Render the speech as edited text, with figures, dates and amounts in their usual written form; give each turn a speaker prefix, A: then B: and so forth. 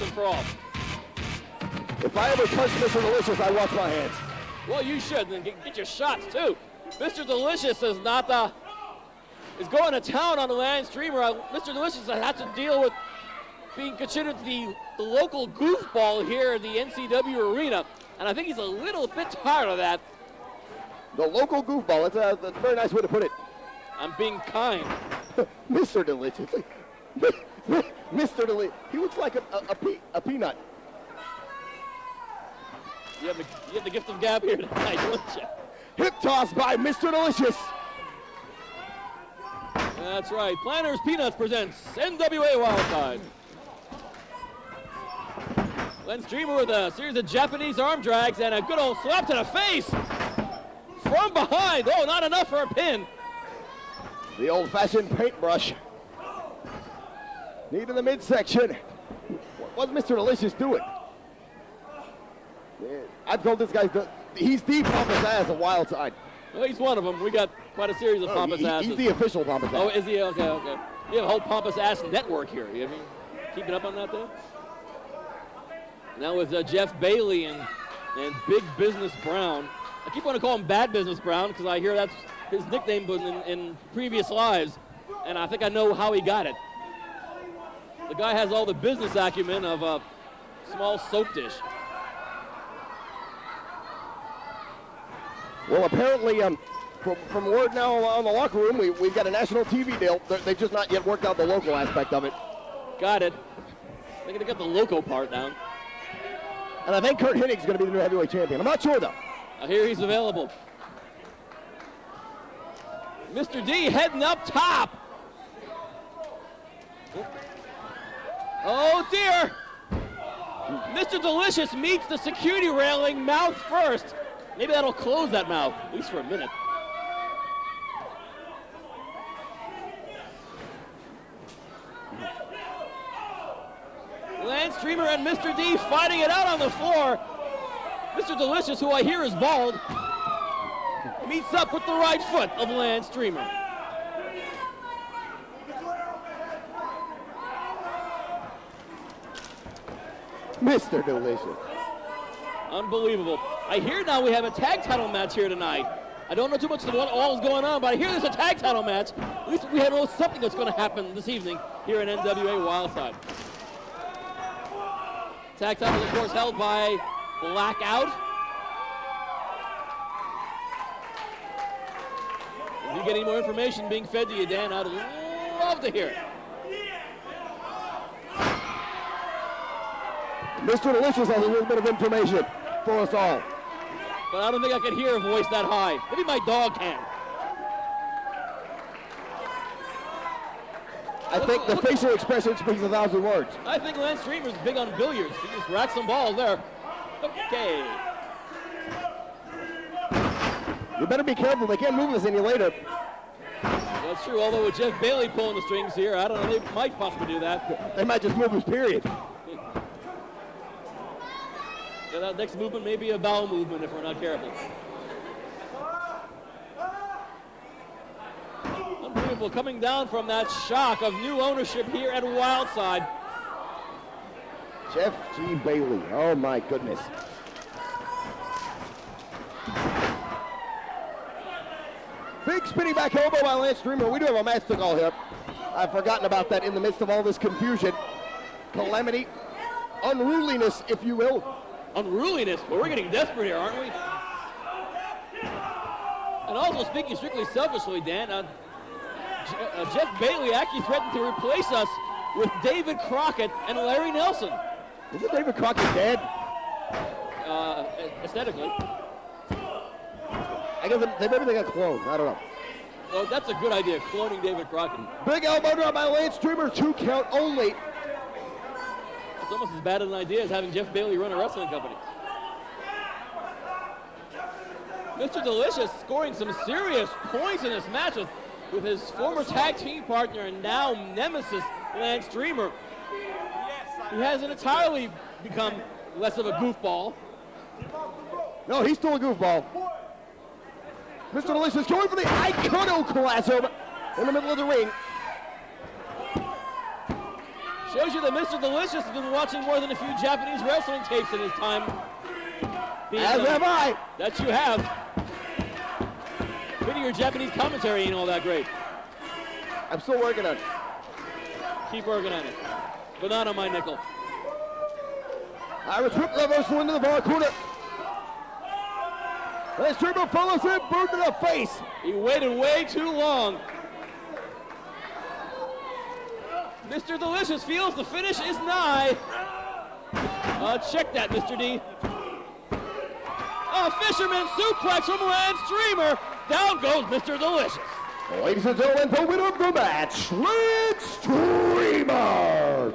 A: and for all.
B: If I ever touch Mr. Delicious, I wash my hands.
A: Well, you should, and get your shots too. Mr. Delicious is is going to town on the Lance Dreamer. Mr. Delicious has to deal with being considered the local goofball here in the NCW arena, and I think he's a little bit tired of that.
B: The local goofball, that's a very nice way to put it.
A: I'm being kind.
B: Mr. Delicious. Mr. Delicious. He looks like a peanut.
A: You have the gift of gab here tonight, don't you?
B: Hip toss by Mr. Delicious.
A: That's right. Planters Peanuts presents NWA Wildside. Lance Dreamer with a series of Japanese arm drags and a good old slap to the face. From behind. Oh, not enough for a pin.
B: The old-fashioned paintbrush. Knee to the midsection. What's Mr. Delicious doing? I've told this guy he's the pompous ass of Wildside.
A: Well, he's one of them. We got quite a series of pompous asses.
B: He's the official pompous ass.
A: Oh, is he? Okay, okay. We have a whole pompous ass network here. You mean keeping up on that there? Now with Jeff Bailey and Big Business Brown. I keep wanting to call him Bad Business Brown because I hear that's his nickname in previous lives, and I think I know how he got it. The guy has all the business acumen of a small soap dish.
B: Well, apparently, from word now on the locker room, we've got a national TV deal. They've just not yet worked out the local aspect of it.
A: Got it. They're going to get the local part down.
B: And I think Kurt Hennig's going to be the new heavyweight champion. I'm not sure, though.
A: I hear he's available. Mr. D heading up top. Oh, dear. Mr. Delicious meets the security railing mouth first. Maybe that'll close that mouth, at least for a minute. Lance Dreamer and Mr. D fighting it out on the floor. Mr. Delicious, who I hear is bald, meets up with the right foot of Lance Dreamer.
B: Mr. Delicious.
A: Unbelievable. I hear now we have a tag title match here tonight. I don't know too much of what all is going on, but I hear there's a tag title match. At least we know something that's going to happen this evening here in NWA Wildside. Tag title, of course, held by Blackout. If you get any more information being fed to you, Dan, I'd love to hear it.
B: Mr. Delicious has a little bit of information for us all.
A: But I don't think I can hear a voice that high. Maybe my dog can.
B: I think the facial expression speaks 1,000 words.
A: I think Lance Dreamer's big on billiards. He just racked some balls there. Okay.
B: You better be careful. They can't move this any later.
A: That's true, although with Jeff Bailey pulling the strings here, I don't know, they might possibly do that.
B: They might just move his period.
A: Yeah, that next movement may be a bowel movement if we're not careful. Unbelievable, coming down from that shock of new ownership here at Wildside.
B: Jeff G. Bailey, oh my goodness. Big spinning back elbow by Lance Dreamer. We do have a match to call here. I've forgotten about that in the midst of all this confusion. Calamity, unruliness, if you will.
A: Unruliness? Well, we're getting desperate here, aren't we? And also, speaking strictly selfishly, Dan, Jeff Bailey actually threatened to replace us with David Crockett and Larry Nelson.
B: Isn't David Crockett dead?
A: Aesthetically.
B: I guess maybe they got cloned. I don't know.
A: Well, that's a good idea, cloning David Crockett.
B: Big elbow drop by Lance Dreamer, 2 count only.
A: It's almost as bad an idea as having Jeff Bailey run a wrestling company. Mr. Delicious scoring some serious points in this match with his former tag team partner and now nemesis, Lance Dreamer. He hasn't entirely become less of a goofball.
B: No, he's still a goofball. Mr. Delicious going for the iconoclasm in the middle of the ring.
A: Shows you that Mr. Delicious has been watching more than a few Japanese wrestling tapes in his time.
B: As have I.
A: That you have. Maybe your Japanese commentary ain't all that great.
B: I'm still working on it.
A: Keep working on it. But not on my nickel.
B: Irish whip reversal into the far corner. This triple follows in, boot to the face.
A: He waited way too long. Mr. Delicious feels the finish is nigh. Check that, Mr. D. A fisherman suplex from Lance Streamer. Down goes Mr. Delicious.
B: Ladies and gentlemen, the winner of the match, Lance Streamer.